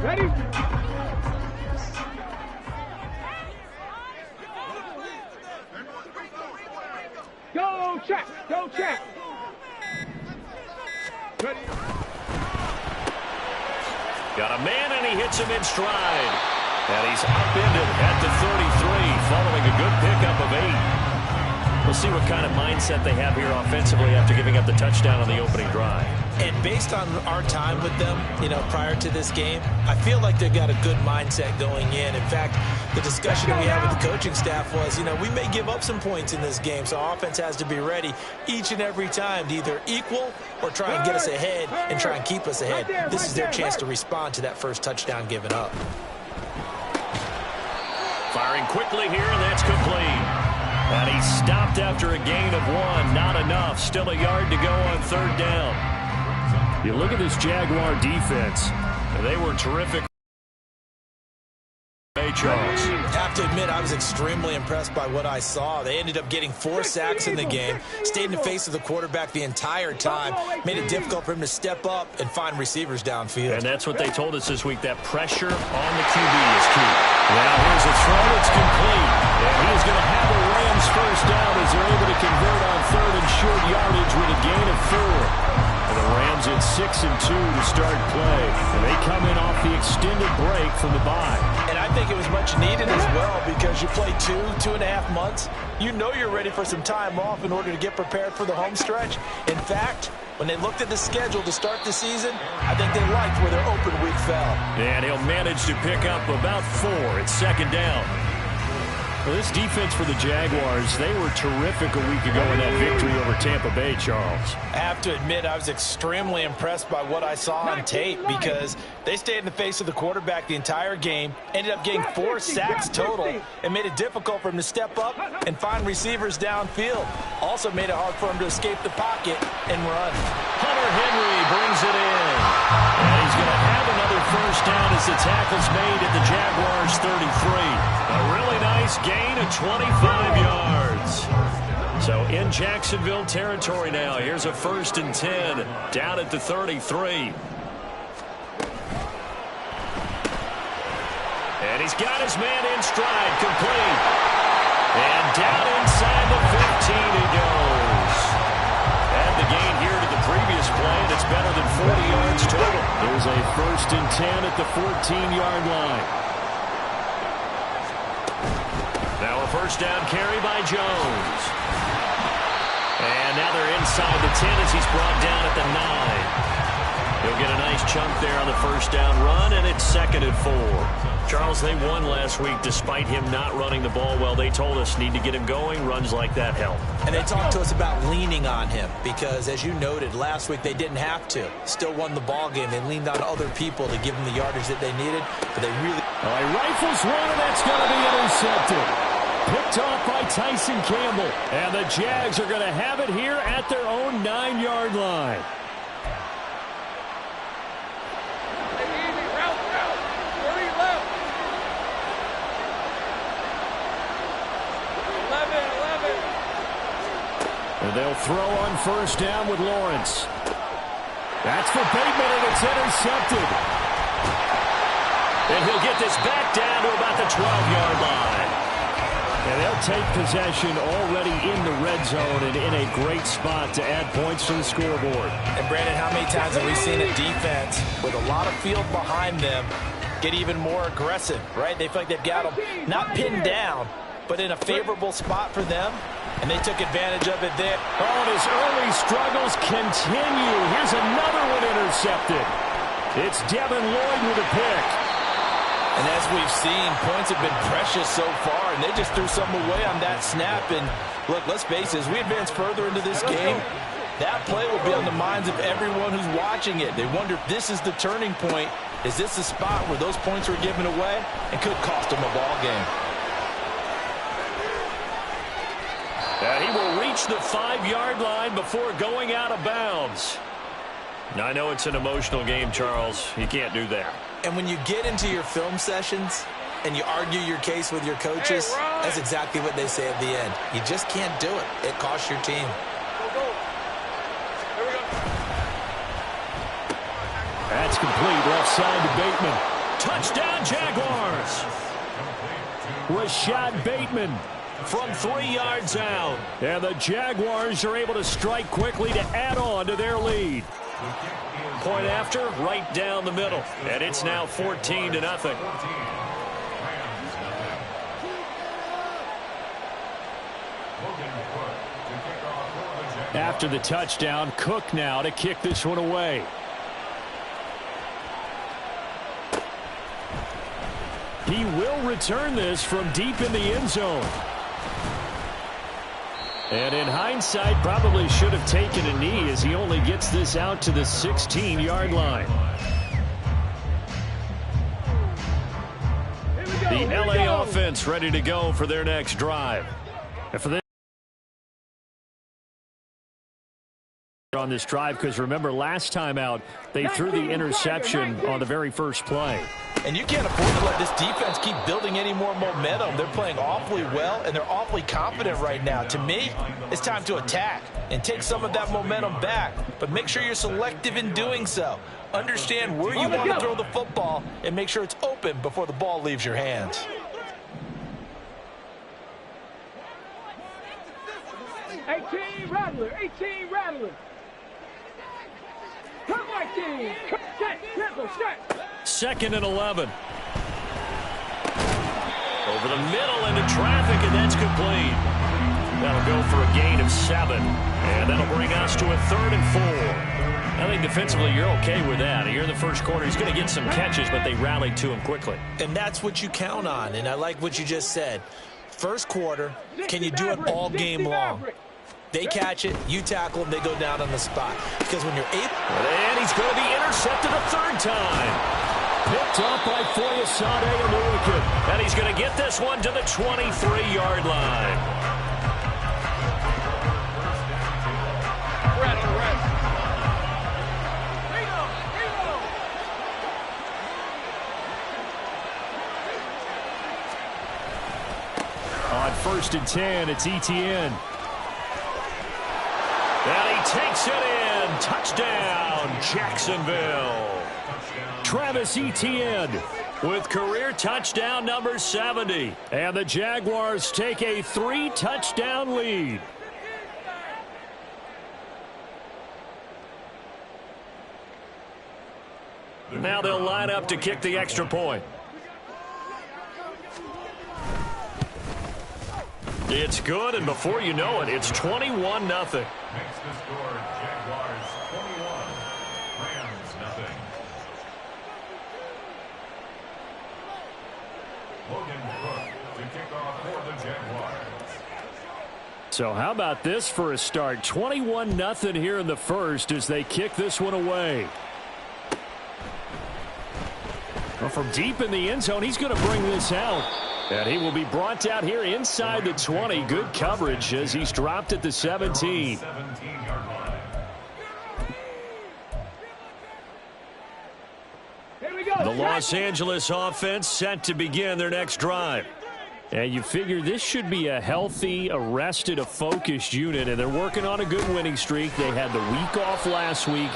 Ready? Go check. Go check. Ready? Got a man, and he hits him in stride. And he's upended at the 33, following a good pickup of 8. We'll see what kind of mindset they have here offensively after giving up the touchdown on the opening drive. And based on our time with them, prior to this game, I feel like they've got a good mindset going in. In fact, the discussion that we had with the coaching staff was, we may give up some points in this game, so our offense has to be ready each and every time to either equal or try and get us ahead and try and keep us ahead. This is their chance to respond to that first touchdown given up. Firing quickly here, and that's complete. And he stopped after a gain of 1. Not enough. Still a yard to go on third down. You look at this Jaguar defense. They were terrific. Hey, Charles. I have to admit, I was extremely impressed by what I saw. They ended up getting 4 sacks in the game, stayed in the face of the quarterback the entire time, made it difficult for him to step up and find receivers downfield. And that's what they told us this week, that pressure on the QB is key. Now here's a throw. It's complete. And he is going to have a Rams first down as they're able to convert on third and short yardage with a gain of 4. And the Rams at 6-2 to start play. And they come in off the extended break from the bye. And I think it was much needed as well because you play 2.5 months. You know you're ready for some time off in order to get prepared for the home stretch. In fact, when they looked at the schedule to start the season, I think they liked where their open week fell. And he'll manage to pick up about 4 at second down. Well, this defense for the Jaguars, they were terrific a week ago in that victory over Tampa Bay, Charles. I have to admit, I was extremely impressed by what I saw on tape because they stayed in the face of the quarterback the entire game, ended up getting 4 sacks total, and made it difficult for him to step up and find receivers downfield. Also made it hard for him to escape the pocket and run. Hunter Henry brings it in. And he's going to have another first down as the tackle's made at the Jaguars 33. A really nice gain of 25 yards. So in Jacksonville territory now. Here's a 1st and 10 down at the 33. And he's got his man in stride, complete. And down inside the 15 he goes. And the gain here to the previous play, and it's better than 40 yards total. There's a 1st and 10 at the 14-yard line. Now a first down carry by Jones. And now they're inside the 10 as he's brought down at the 9. He'll get a nice chunk there on the first down run, and it's 2nd and 4. Charles, they won last week despite him not running the ball well. They told us need to get him going. Runs like that help. And they talked to us about leaning on him because, as you noted, last week they didn't have to. Still won the ball game. They leaned on other people to give them the yardage that they needed, but they really... Well, he rifles one, and that's going to be intercepted. Picked off by Tyson Campbell. And the Jags are going to have it here at their own 9-yard line. And they'll throw on first down with Lawrence. That's for Bateman, and it's intercepted. And he'll get this back down to about the 12-yard line. And they'll take possession already in the red zone and in a great spot to add points to the scoreboard. And, Brandon, how many times have we seen a defense with a lot of field behind them get even more aggressive, right? They feel like they've got them not pinned down, but in a favorable spot for them. And they took advantage of it there. Oh, and his early struggles continue. Here's another one intercepted. It's Devin Lloyd with a pick. And as we've seen, points have been precious so far, and they just threw some away on that snap. And look, let's face it, as we advance further into this game, that play will be on the minds of everyone who's watching it. They wonder if this is the turning point. Is this the spot where those points were given away and could cost them a ball game? And he will reach the 5-yard line before going out of bounds. Now, I know it's an emotional game, Charles. You can't do that. And when you get into your film sessions and you argue your case with your coaches, that's exactly what they say at the end. You just can't do it. It costs your team. That's complete. Left side to Bateman. Touchdown, Jaguars. Rashad Bateman from 3 yards out. And the Jaguars are able to strike quickly to add on to their lead. Point after, right down the middle. And it's now 14-0. After the touchdown, Cook now to kick this one away. He will return this from deep in the end zone. And in hindsight, probably should have taken a knee as he only gets this out to the 16-yard line. The LA offense ready to go for their next drive. And for this on this drive, because remember last time out they threw the interception on the very first play. And you can't afford to let this defense keep building any more momentum. They're playing awfully well, and they're awfully confident right now. To me, it's time to attack and take some of that momentum back, but make sure you're selective in doing so. Understand where you want to throw the football and make sure it's open before the ball leaves your hands. 18 Rattler, 18 Rattler. Come my team. Second and 11. Over the middle into traffic, and that's complete. That'll go for a gain of 7. And that'll bring us to a 3rd and 4. I think defensively you're okay with that. Here in the first quarter, he's going to get some catches, but they rallied to him quickly. And that's what you count on, and I like what you just said. First quarter, can you do it all game long? They catch it, you tackle them, they go down on the spot. Because when you're able... And he's going to be intercepted a 3rd time. Picked up by Foyesade and Lurican. And he's going to get this one to the 23-yard line. On 1st and 10, it's Etienne. And he takes it in. Touchdown, Jacksonville. Travis Etienne with career touchdown number 70. And the Jaguars take a 3-touchdown lead. Now they'll line up to kick the extra point. It's good, and before you know it, it's 21-0. Makes the score Jaguars 21, Rams 0. Logan Brooks to kick off for the Jaguars. So how about this for a start? 21-0 here in the first as they kick this one away. Well, from deep in the end zone, he's going to bring this out. And he will be brought out here inside the 20. Good coverage as he's dropped at the 17. The Los Angeles offense set to begin their next drive. And you figure this should be a healthy, a rested, a focused unit. And they're working on a good winning streak. They had the week off last week.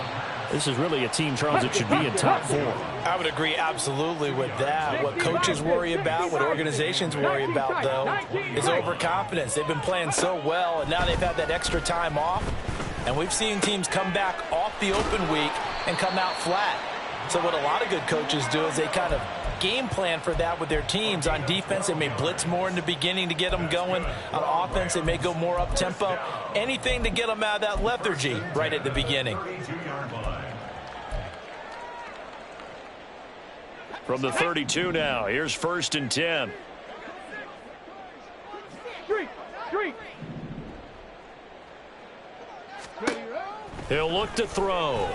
This is really a team, Charles, that should be in top 4. I would agree absolutely with that. What coaches worry about, what organizations worry about, though, is overconfidence. They've been playing so well, and now they've had that extra time off. And we've seen teams come back off the open week and come out flat. So what a lot of good coaches do is they kind of game plan for that with their teams. On defense, they may blitz more in the beginning to get them going. On offense, they may go more up-tempo. Anything to get them out of that lethargy right at the beginning. From the 32 now, here's 1st and 10. Street. He'll look to throw.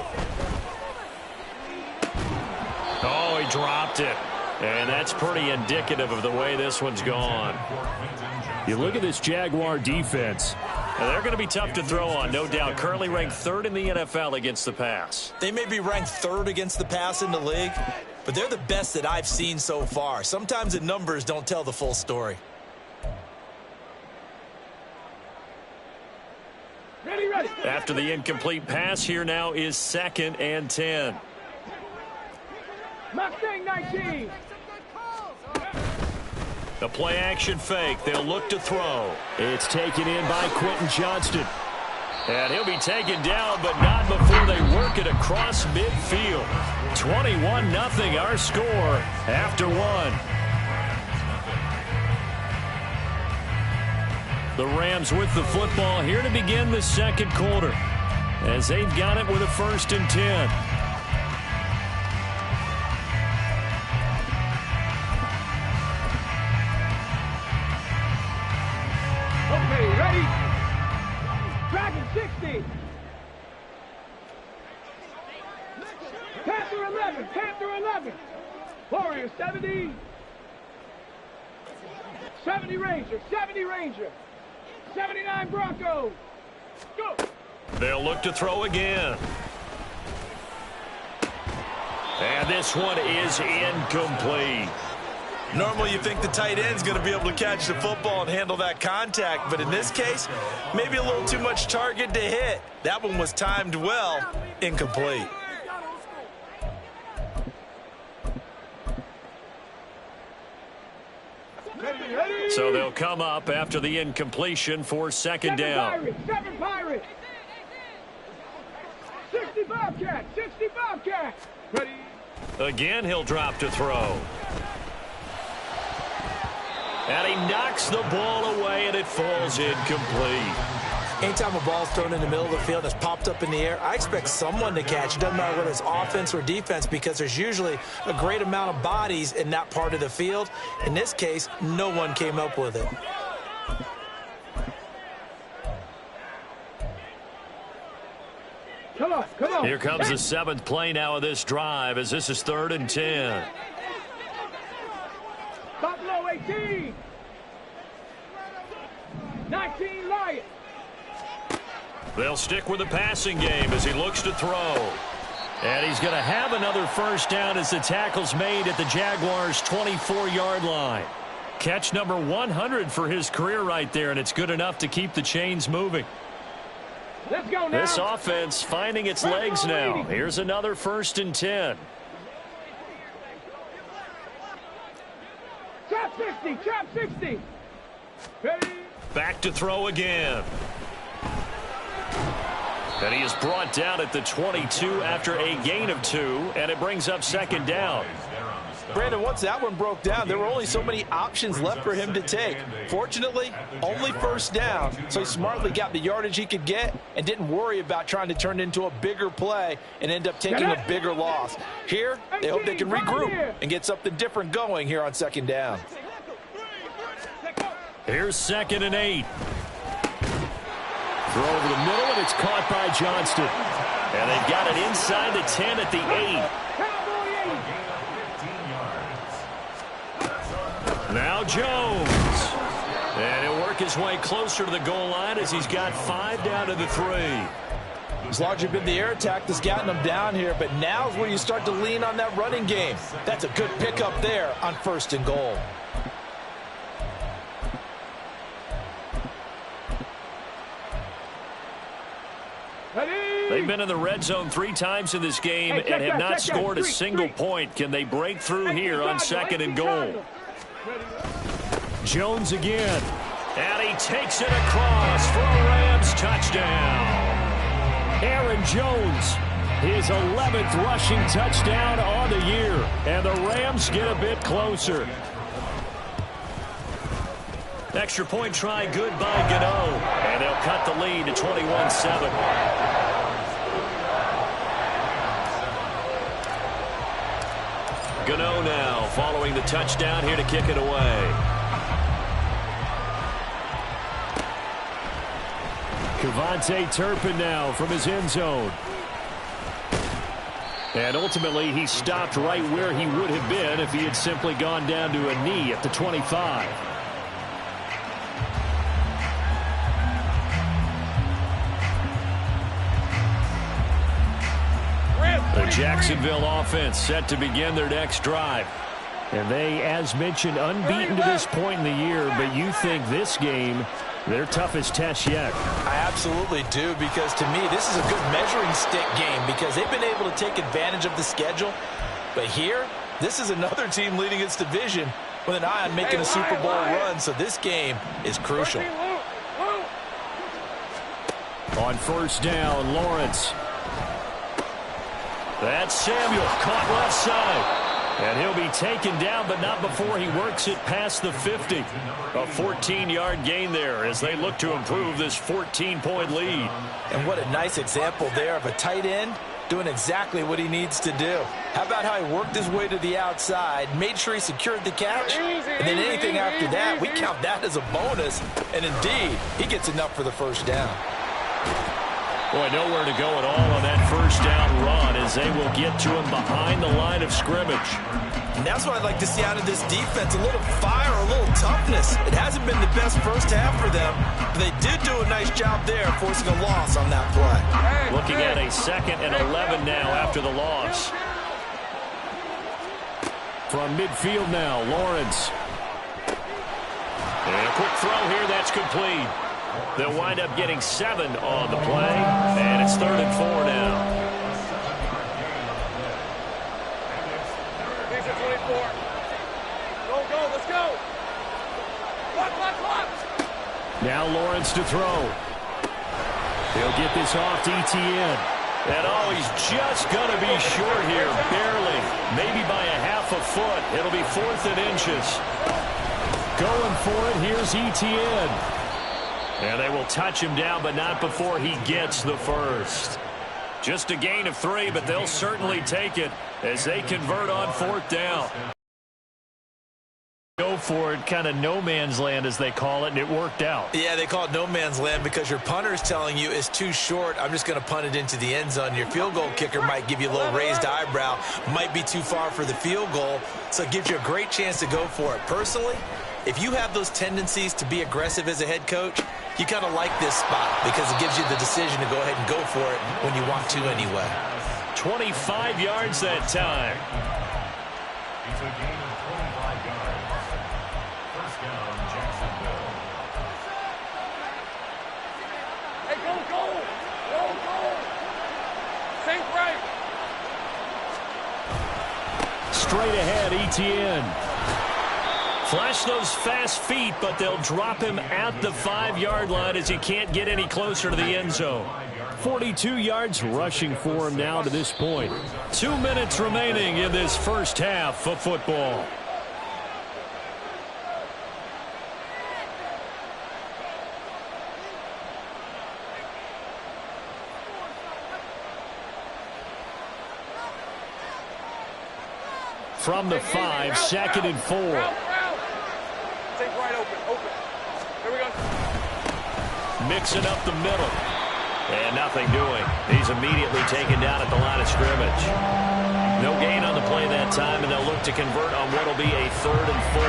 Oh, he dropped it. And that's pretty indicative of the way this one's gone. You look at this Jaguar defense. And they're going to be tough to throw on, no doubt. Currently ranked 3rd in the NFL against the pass. They may be ranked 3rd against the pass in the league, but they're the best that I've seen so far. Sometimes the numbers don't tell the full story. Ready. After the incomplete pass, here now is 2nd and 10. Mustang 19. The play action fake. They'll look to throw. It's taken in by Quentin Johnston. And he'll be taken down, but not before they work it across midfield. 21-0 our score after one. The Rams with the football here to begin the second quarter, as they've got it with a 1st and 10. Okay, ready? Dragon 60. Panther 11. Panther 11. Warrior 70. 70 Ranger. 70 Ranger. 79 Broncos. Go. They'll look to throw again. And this one is incomplete. Normally you think the tight end's going to be able to catch the football and handle that contact, but in this case, maybe a little too much target to hit. That one was timed well, incomplete. So they'll come up after the incompletion for second down. 7 Pirates. 60 Bobcats. 60 Bobcats. Ready? Again, he'll drop to throw. And he knocks the ball away, and it falls incomplete. Anytime a ball's thrown in the middle of the field and it's popped up in the air, I expect someone to catch it. Doesn't matter whether it's offense or defense, because there's usually a great amount of bodies in that part of the field. In this case, no one came up with it. Come on, come on. Here comes the 7th play now of this drive, as this is 3rd and 10. Buffalo 18. 19 Lions. They'll stick with the passing game as he looks to throw. And he's going to have another 1st down as the tackle's made at the Jaguars' 24-yard line. Catch number 100 for his career right there, and it's good enough to keep the chains moving. Let's go now. This offense finding its legs now. Here's another 1st and 10. Trap 60, trap 60. Ready? Back to throw again. And he is brought down at the 22 after a gain of 2, and it brings up 2nd down. Brandon, once that one broke down, there were only so many options left for him to take. Fortunately, only 1st down, so he smartly got the yardage he could get and didn't worry about trying to turn it into a bigger play and end up taking a bigger loss. Here, they hope they can regroup and get something different going here on 2nd down. Here's 2nd and 8. Throw over the middle, and it's caught by Johnston. And they've got it inside the 10 at the 8. Now Jones. And he'll work his way closer to the goal line as he's got 5 down to the 3. It's largely been the air attack that's gotten them down here, but now's where you start to lean on that running game. That's a good pickup there on 1st and goal. They've been in the red zone 3 times in this game and have not scored a single point. Can they break through here on 2nd and goal? Jones again. And he takes it across for a Rams touchdown. Aaron Jones, his 11th rushing touchdown on the year. And the Rams get a bit closer. Extra point try good by Gano. And they'll cut the lead to 21-7. Gano now following the touchdown here to kick it away. Kevontae Turpin now from his end zone. And ultimately he stopped right where he would have been if he had simply gone down to a knee at the 25. The Jacksonville offense set to begin their next drive. And they, as mentioned, unbeaten to this point in the year, but you think this game, their toughest test yet. I absolutely do, because to me, this is a good measuring stick game because they've been able to take advantage of the schedule. But here, This is another team leading its division with an eye on making a Super Bowl run, so this game is crucial. On first down, Lawrence. That's Samuel, caught left side. And he'll be taken down, but not before he works it past the 50. A 14-yard gain there as they look to improve this 14-point lead. And what a nice example there of a tight end doing exactly what he needs to do. How about how he worked his way to the outside, made sure he secured the catch, and then anything after that, we count that as a bonus. And indeed, he gets enough for the first down. Boy, nowhere to go at all on that first down run as they will get to him behind the line of scrimmage. And that's what I'd like to see out of this defense, a little fire, a little toughness. It hasn't been the best first half for them, but they did do a nice job there forcing a loss on that play. Looking at a 2nd and 11 now after the loss. From midfield now, Lawrence. And a quick throw here, that's complete. They'll wind up getting 7 on the play, and it's 3rd and 4 now. These are 24. Go, let's go. Clock. Now Lawrence to throw. He'll get this off to ETN. And he's just going to be short here, barely. Maybe by a half a foot. It'll be 4th and inches. Going for it, here's ETN. And they will touch him down, but not before he gets the first. Just a gain of 3, but they'll certainly take it as they convert on 4th down. Go for it, kind of no man's land as they call it, and it worked out. Yeah, they call it no man's land because your punter's telling you it's too short. I'm just going to punt it into the end zone. Your field goal kicker might give you a little raised eyebrow, might be too far for the field goal, so it gives you a great chance to go for it. Personally, if you have those tendencies to be aggressive as a head coach, you kind of like this spot because it gives you the decision to go ahead and go for it when you want to anyway. 25 yards that time. It's a gain of 25 yards. First down, Jacksonville. Hey, go. Think right. Straight ahead, ETN. Flash those fast feet, but they'll drop him at the 5-yard line as he can't get any closer to the end zone. 42 yards rushing for him now to this point. 2 minutes remaining in this first half of football. From the 5, 2nd and 4. Take right open. Here we go. Mixing up the middle. And nothing doing. He's immediately taken down at the line of scrimmage. No gain on the play that time, and they'll look to convert on what will be a 3rd and 4.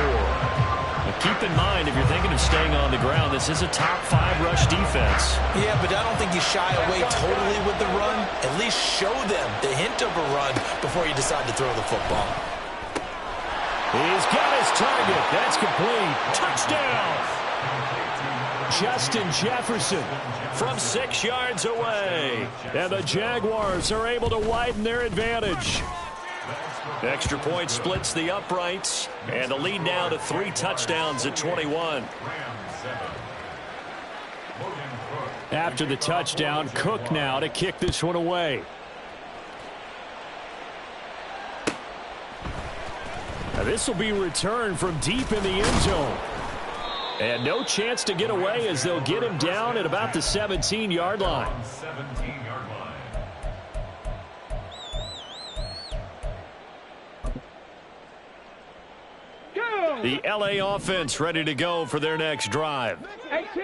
But keep in mind, if you're thinking of staying on the ground, this is a top 5 rush defense. Yeah, but I don't think you shy away totally with the run. At least show them the hint of a run before you decide to throw the football. He's got his target. That's complete. Touchdown. Justin Jefferson from 6 yards away. And the Jaguars are able to widen their advantage. Extra point splits the uprights. And the lead now to 3 touchdowns at 21. After the touchdown, Cook now to kick this one away. Now this will be returned from deep in the end zone. And no chance to get away as they'll get him down at about the 17-yard line. The LA offense ready to go for their next drive.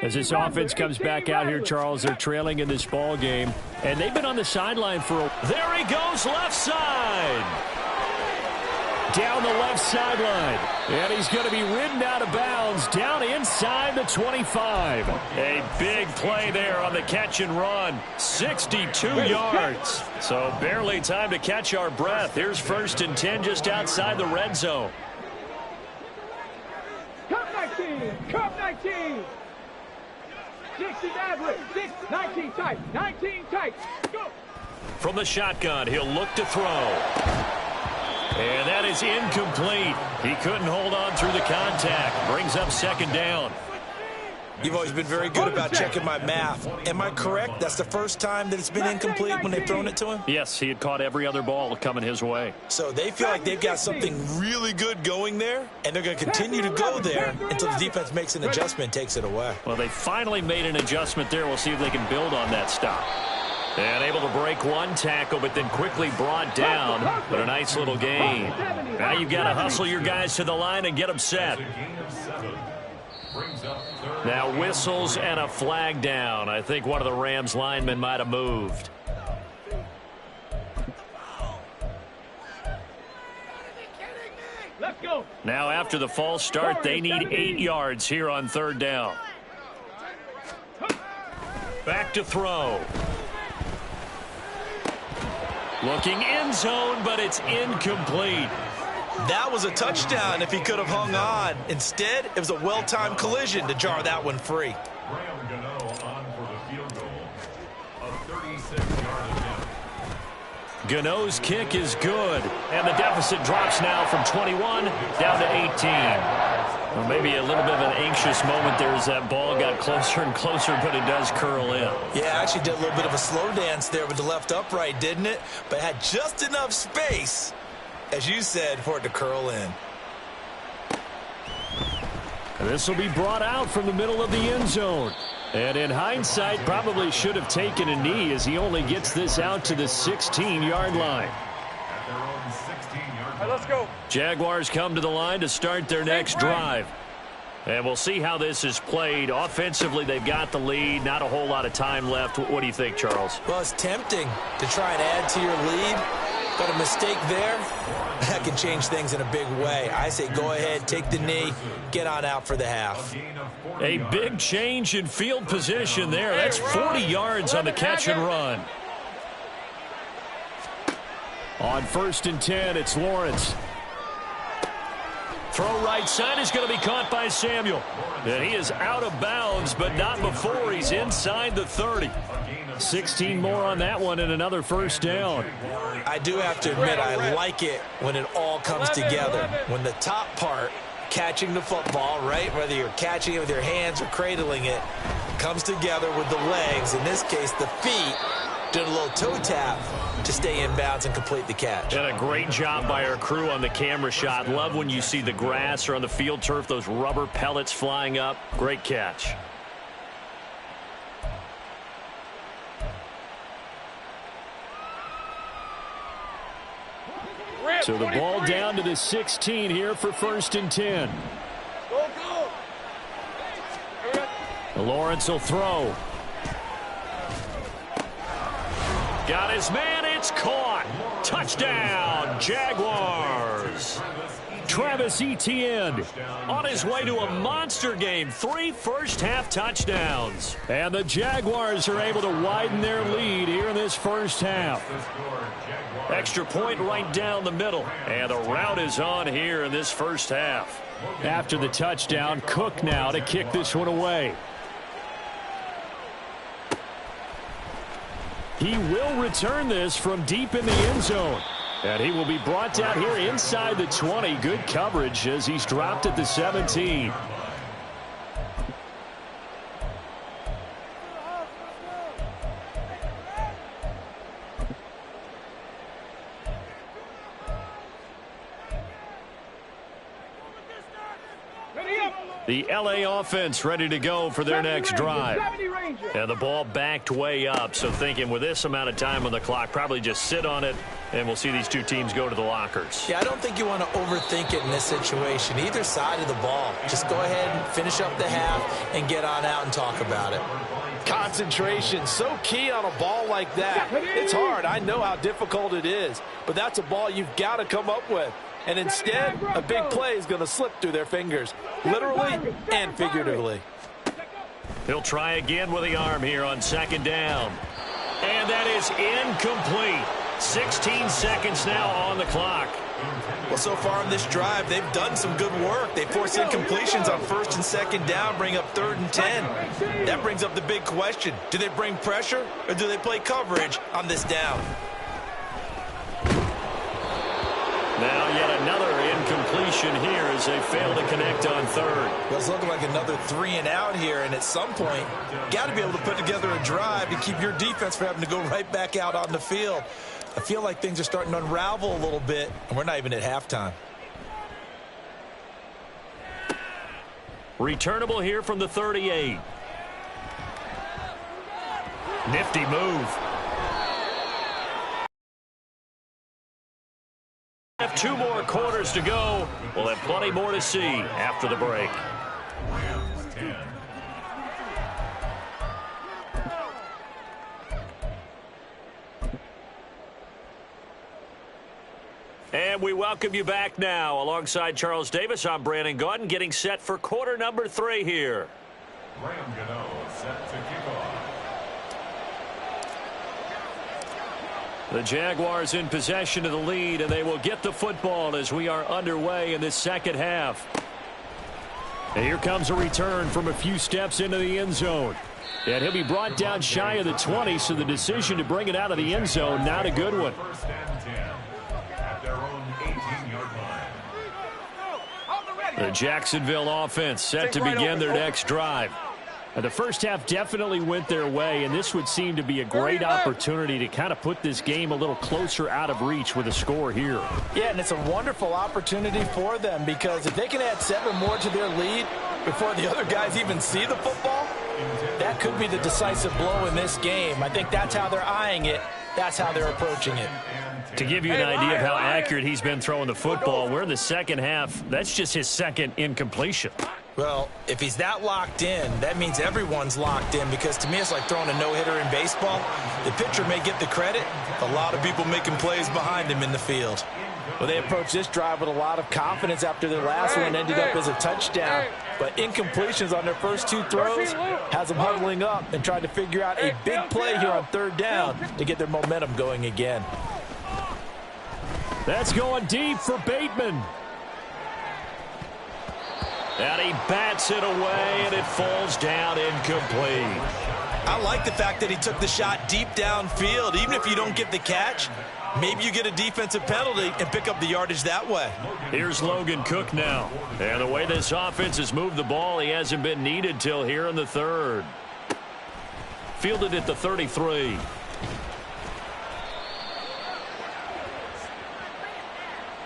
As this offense comes back out here, Charles, they're trailing in this ball game. And they've been on the sideline for a... There he goes, left side. Down the left sideline. And he's going to be ridden out of bounds down inside the 25. A big play there on the catch and run. 62 yards. So barely time to catch our breath. Here's 1st and 10 just outside the red zone. Cup 19. Cup 19. 60 average. 19 tight. 19 tight. Go. From the shotgun, he'll look to throw. And that is incomplete. He couldn't hold on through the contact. Brings up second down. You've always been very good about checking my math. Am I correct? That's the first time that it's been incomplete when they've thrown it to him? Yes, he had caught every other ball coming his way. So they feel like they've got something really good going there, and they're going to continue to go there until the defense makes an adjustment and takes it away. Well, they finally made an adjustment there. We'll see if they can build on that stop. And able to break one tackle, but then quickly brought down. But a nice little gain. Now you've got to hustle your guys to the line and get them set. Now whistles and a flag down. I think one of the Rams linemen might have moved. Let's go. Now after the false start, they need 8 yards here on third down. Back to throw. Looking end zone, but it's incomplete. That was a touchdown if he could have hung on. Instead, it was a well-timed collision to jar that one free. Gano's kick is good, and the deficit drops now from 21 down to 18. Well, maybe a little bit of an anxious moment there as that ball got closer and closer, but it does curl in. Yeah, actually did a little bit of a slow dance there with the left upright, didn't it? But had just enough space, as you said, for it to curl in. This will be brought out from the middle of the end zone. And in hindsight, probably should have taken a knee as he only gets this out to the 16-yard line. All right, let's go. Jaguars come to the line to start their next drive. And we'll see how this is played. Offensively, they've got the lead. Not a whole lot of time left. What do you think, Charles? Well, it's tempting to try and add to your lead, but a mistake there, that can change things in a big way. I say go ahead, take the knee, get on out for the half. A big change in field position there. That's 40 yards on the catch and run. On 1st and 10, it's Lawrence. Throw right side is going to be caught by Samuel. And he is out of bounds, but not before he's inside the 30. 16 more on that one and another first down. I do have to admit I like it when it all comes together. When the top part, catching the football, right, whether you're catching it with your hands or cradling it, comes together with the legs, in this case the feet, did a little toe tap to stay in bounds and complete the catch. And a great job by our crew on the camera shot. Love when you see the grass or on the field turf, those rubber pellets flying up. Great catch. So the ball down to the 16 here for 1st and 10. Go, go. Lawrence will throw. Got his man, it's caught. Touchdown, Jaguars. Travis Etienne on his way to a monster game. 3 first-half touchdowns. And the Jaguars are able to widen their lead here in this first half. Extra point right down the middle. And the route is on here in this first half. After the touchdown, Cook now to kick this one away. He will return this from deep in the end zone. And he will be brought down here inside the 20. Good coverage as he's dropped at the 17. The LA offense ready to go for their next drive. And the ball backed way up, so thinking with this amount of time on the clock, probably just sit on it, and we'll see these two teams go to the lockers. Yeah, I don't think you want to overthink it in this situation. Either side of the ball. Just go ahead and finish up the half and get on out and talk about it. Concentration, so key on a ball like that. It's hard. I know how difficult it is, but that's a ball you've got to come up with. And instead, a big play is going to slip through their fingers, literally and figuratively. He'll try again with the arm here on 2nd down. And that is incomplete. 16 seconds now on the clock. Well, so far on this drive, they've done some good work. They forced incompletions on 1st and 2nd down, bring up 3rd and 10. That brings up the big question. Do they bring pressure or do they play coverage on this down? Now incompletion here as they fail to connect on third. Well, it's looking like another 3 and out here, and at some point, got to be able to put together a drive to keep your defense from having to go right back out on the field. I feel like things are starting to unravel a little bit, and we're not even at halftime. Returnable here from the 38. Nifty move. Have 2 more quarters to go. We'll have plenty more to see after the break. And we welcome you back now. Alongside Charles Davis, I'm Brandon Gaudin, getting set for quarter number 3 here. Graham Gano set to kick off. The Jaguars in possession of the lead, and they will get the football as we are underway in this second half. And here comes a return from a few steps into the end zone. And he'll be brought down shy of the 20, so the decision to bring it out of the end zone, not a good one. First and 10 at their own 18-yard line. The Jacksonville offense set to begin their next drive. The first half definitely went their way, and this would seem to be a great opportunity to kind of put this game a little closer out of reach with a score here. Yeah, and it's a wonderful opportunity for them, because if they can add 7 more to their lead before the other guys even see the football, that could be the decisive blow in this game. I think that's how they're eyeing it. That's how they're approaching it. To give you an idea of how accurate he's been throwing the football, we're in the second half. That's just his second incompletion. Well, if he's that locked in, that means everyone's locked in, because to me it's like throwing a no-hitter in baseball. The pitcher may get the credit, a lot of people making plays behind him in the field. Well, they approached this drive with a lot of confidence after their last one ended up as a touchdown. But incompletions on their first 2 throws has them huddling up and trying to figure out a big play here on 3rd down to get their momentum going again. That's going deep for Bateman. And he bats it away, and it falls down incomplete. I like the fact that he took the shot deep downfield. Even if you don't get the catch, maybe you get a defensive penalty and pick up the yardage that way. Here's Logan Cook now. And the way this offense has moved the ball, he hasn't been needed till here in the 3rd. Fielded at the 33.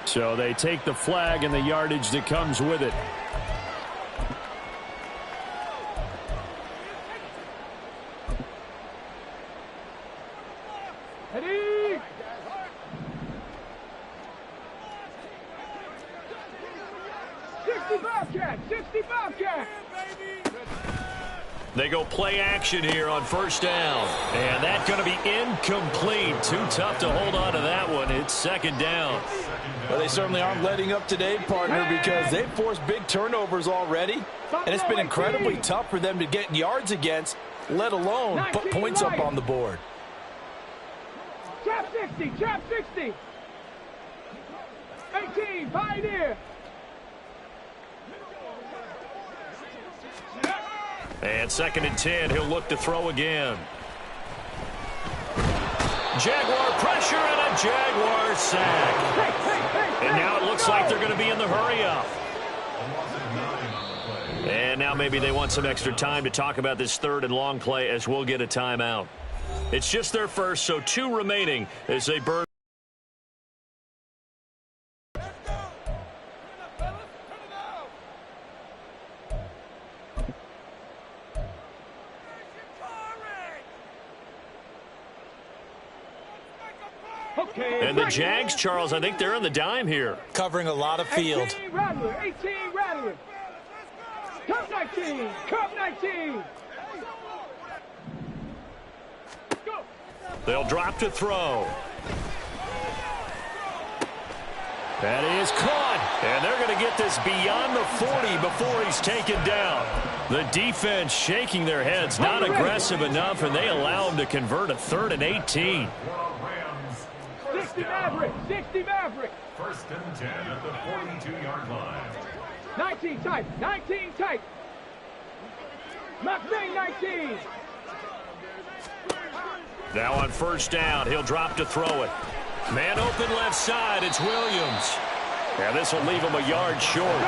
So they take the flag and the yardage that comes with it. Ready? They go play action here on 1st down. And that's going to be incomplete. Too tough to hold on to that one. It's 2nd down. Well, they certainly aren't letting up today, partner, because they've forced big turnovers already. And it's been incredibly tough for them to get yards against, let alone put points up on the board. Trap 60, trap 60. 18, Pioneer. And 2nd and 10, he'll look to throw again. Jaguar pressure and a Jaguar sack. And now it looks like they're going to be in the hurry-up. And now maybe they want some extra time to talk about this 3rd and long play, as we'll get a timeout. It's just their first, so 2 remaining as they burn. And the Jags, Charles, I think they're on the dime here. Covering a lot of field. 18 Rattler, 18 Rattler. Cup 19, Cup 19. Go. They'll drop to throw. That is caught. And they're going to get this beyond the 40 before he's taken down. The defense shaking their heads, not aggressive enough, and they allow him to convert a 3rd and 18. 60 Maverick, 60 Maverick. 1st and 10 at the 42-yard line. 19 tight, 19 tight. McVay 19. Now on 1st down, he'll drop to throw it. Man open left side, it's Williams. And this will leave him a yard short.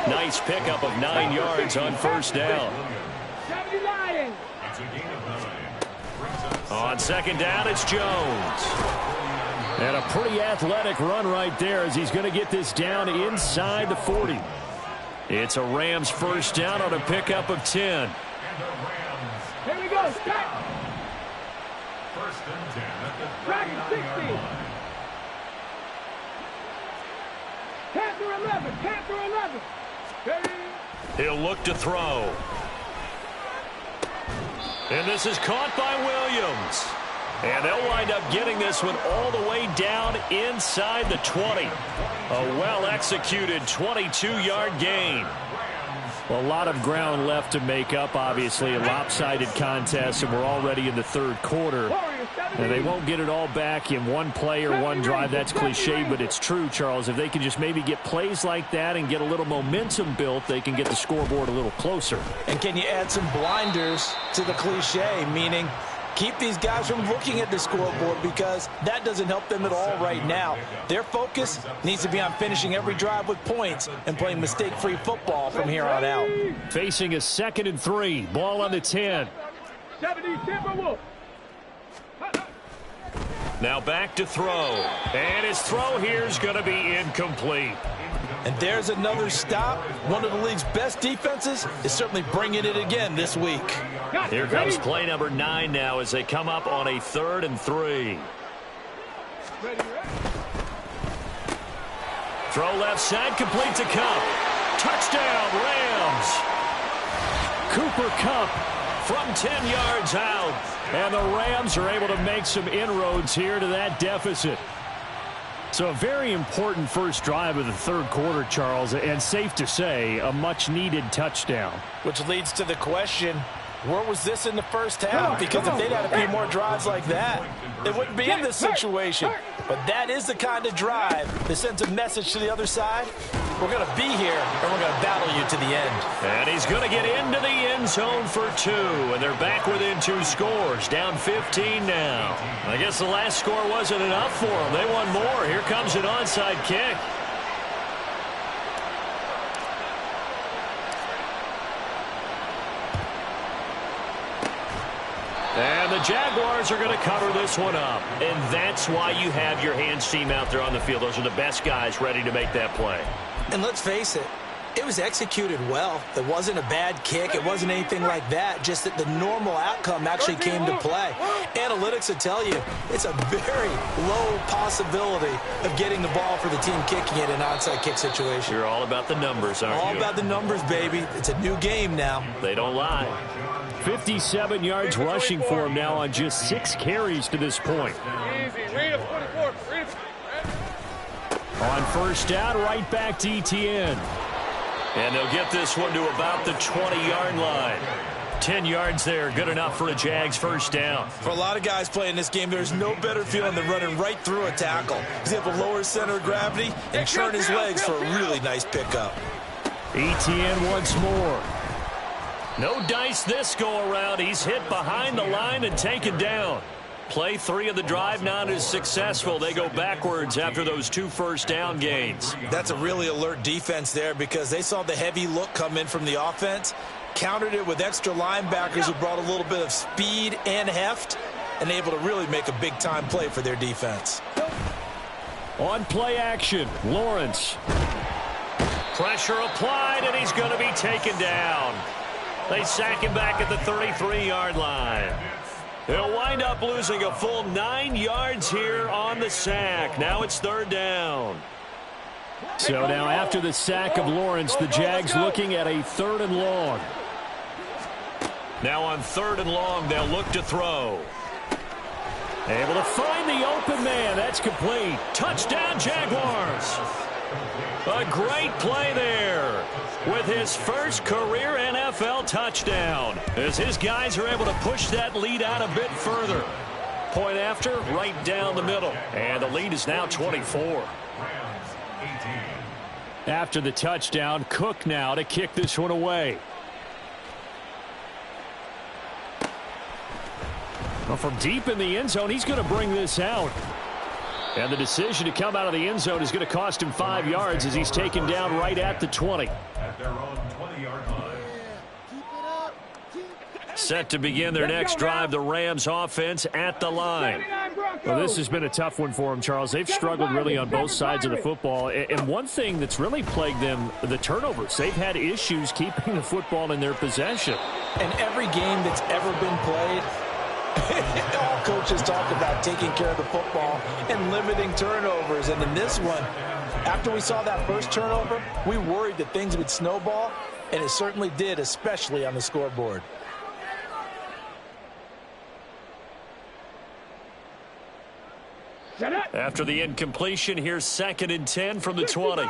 Nice pickup of 9 yards on first down. 79. On second down, it's Jones. And a pretty athletic run right there as he's going to get this down inside the 40. It's a Rams first down on a pickup of 10. Here we go. Start. First and 10 at the Track 39-yard 60. line. 10 through 11. 10 through 11. Ready? He'll look to throw. And this is caught by Williams. And they'll wind up getting this one all the way down inside the 20. A well-executed 22-yard gain. Well, a lot of ground left to make up, obviously. A lopsided contest, and we're already in the third quarter. And they won't get it all back in one play or one drive. That's cliche, but it's true, Charles. If they can just maybe get plays like that and get a little momentum built, they can get the scoreboard a little closer. And can you add some blinders to the cliche, meaning keep these guys from looking at the scoreboard, because that doesn't help them at all right now. Their focus needs to be on finishing every drive with points and playing mistake-free football from here on out. Facing a 2nd and 3. Ball on the 10. 70 Timberwolves. Now back to throw. And his throw here is going to be incomplete. And there's another stop. One of the league's best defenses is certainly bringing it again this week. Here comes play number 9 now as they come up on a 3rd and 3. Throw left side, complete to Kupp. Touchdown, Rams. Cooper Kupp from 10 yards out. And the Rams are able to make some inroads here to that deficit. So a very important first drive of the third quarter, Charles, and safe to say, a much-needed touchdown. Which leads to the question, where was this in the first half? Because if they'd had a few more drives like that, they wouldn't be in this situation. But that is the kind of drive that sends a message to the other side. We're going to be here, and we're going to battle you to the end. And he's going to get into the end zone for 2, and they're back within 2 scores, down 15 now. I guess the last score wasn't enough for them. They want more. Here comes an onside kick. And the Jaguars are going to cover this one up. And that's why you have your hands team out there on the field. Those are the best guys ready to make that play. And let's face it, it was executed well. It wasn't a bad kick. It wasn't anything like that. Just that the normal outcome actually came to play. Analytics will tell you it's a very low possibility of getting the ball for the team kicking it in an onside kick situation. You're all about the numbers, aren't you? All about the numbers, baby. It's a new game now. They don't lie. 57 yards rushing for him now on just 6 carries to this point. Easy. Read it, 44. Read it. On first down, right back to ETN. And they'll get this one to about the 20-yard line. 10 yards there, good enough for a Jags first down. For a lot of guys playing this game, there's no better feeling than running right through a tackle. He's able to lower his center of gravity and turn his legs for a really nice pickup. ETN once more. No dice this go-around. He's hit behind the line and taken down. Play 3 of the drive not as successful. They go backwards after those 2 first down gains. That's a really alert defense there because they saw the heavy look come in from the offense, countered it with extra linebackers who brought a little bit of speed and heft, and able to really make a big-time play for their defense. On play action, Lawrence. Pressure applied, and he's going to be taken down. They sack him back at the 33-yard line. They'll wind up losing a full 9 yards here on the sack. Now it's 3rd down. So now after the sack of Lawrence, the Jags looking at a 3rd and long. Now on 3rd and long, they'll look to throw. Able to find the open man. That's complete. Touchdown, Jaguars. A great play there with his first career NFL touchdown as his guys are able to push that lead out a bit further. Point after, right down the middle. And the lead is now 24. After the touchdown, Cook now to kick this one away. Well, from deep in the end zone, he's going to bring this out. And the decision to come out of the end zone is going to cost him 5 yards as he's taken down right at the 20. At their own 20-yard line. Set to begin their next drive, the Rams offense at the line. Well, this has been a tough one for them, Charles. They've struggled really on both sides of the football. And one thing that's really plagued them, the turnovers. They've had issues keeping the football in their possession. And every game that's ever been played, all coaches talk about taking care of the football and limiting turnovers. And in this one, after we saw that first turnover, we worried that things would snowball, and it certainly did, especially on the scoreboard. After the incompletion, here's 2nd and 10 from the 20.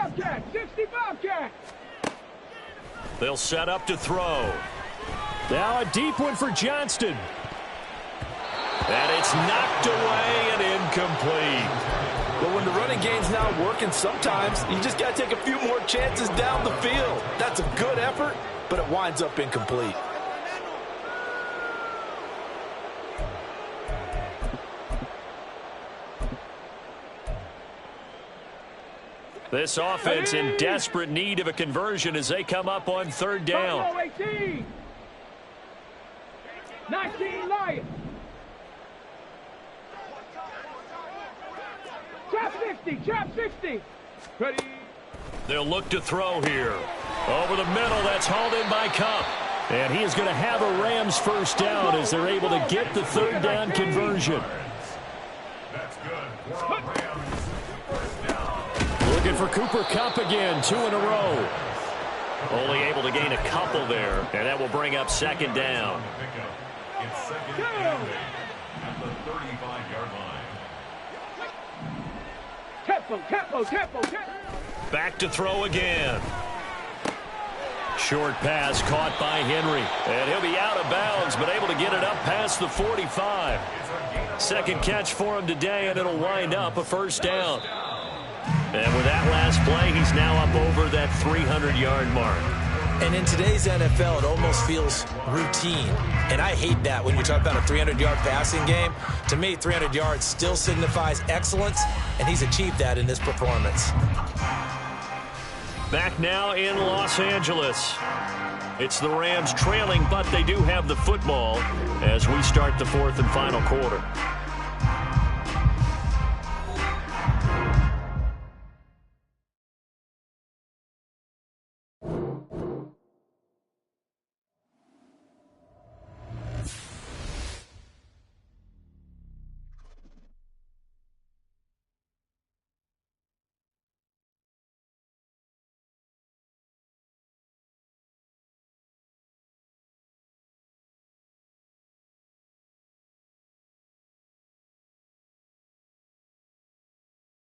They'll set up to throw. Now a deep one for Johnston. And it's knocked away and incomplete. But when the running game's not working, sometimes you just got to take a few more chances down the field. That's a good effort, but it winds up incomplete. This offense in desperate need of a conversion as they come up on 3rd down. 18. 19 Lions. Trap 60, trap 60. Ready. They'll look to throw here. Over the middle, that's hauled in by Cup. And he is going to have a Rams first down as they're able to get the 3rd down conversion. That's good. We're on Rams. Looking for Cooper Kupp again, 2 in a row. Only able to gain a couple there, and that will bring up 2nd down. It's 2nd and 8 at the 35-yard line. Tempo. Back to throw again. Short pass caught by Henry. And he'll be out of bounds, but able to get it up past the 45. 2nd catch for him today, and it'll wind up a first down. And with that last play, he's now up over that 300-yard mark. And in today's NFL, it almost feels routine. And I hate that when you talk about a 300-yard passing game. To me, 300 yards still signifies excellence, and he's achieved that in this performance. Back now in Los Angeles. It's the Rams trailing, but they do have the football as we start the 4th and final quarter.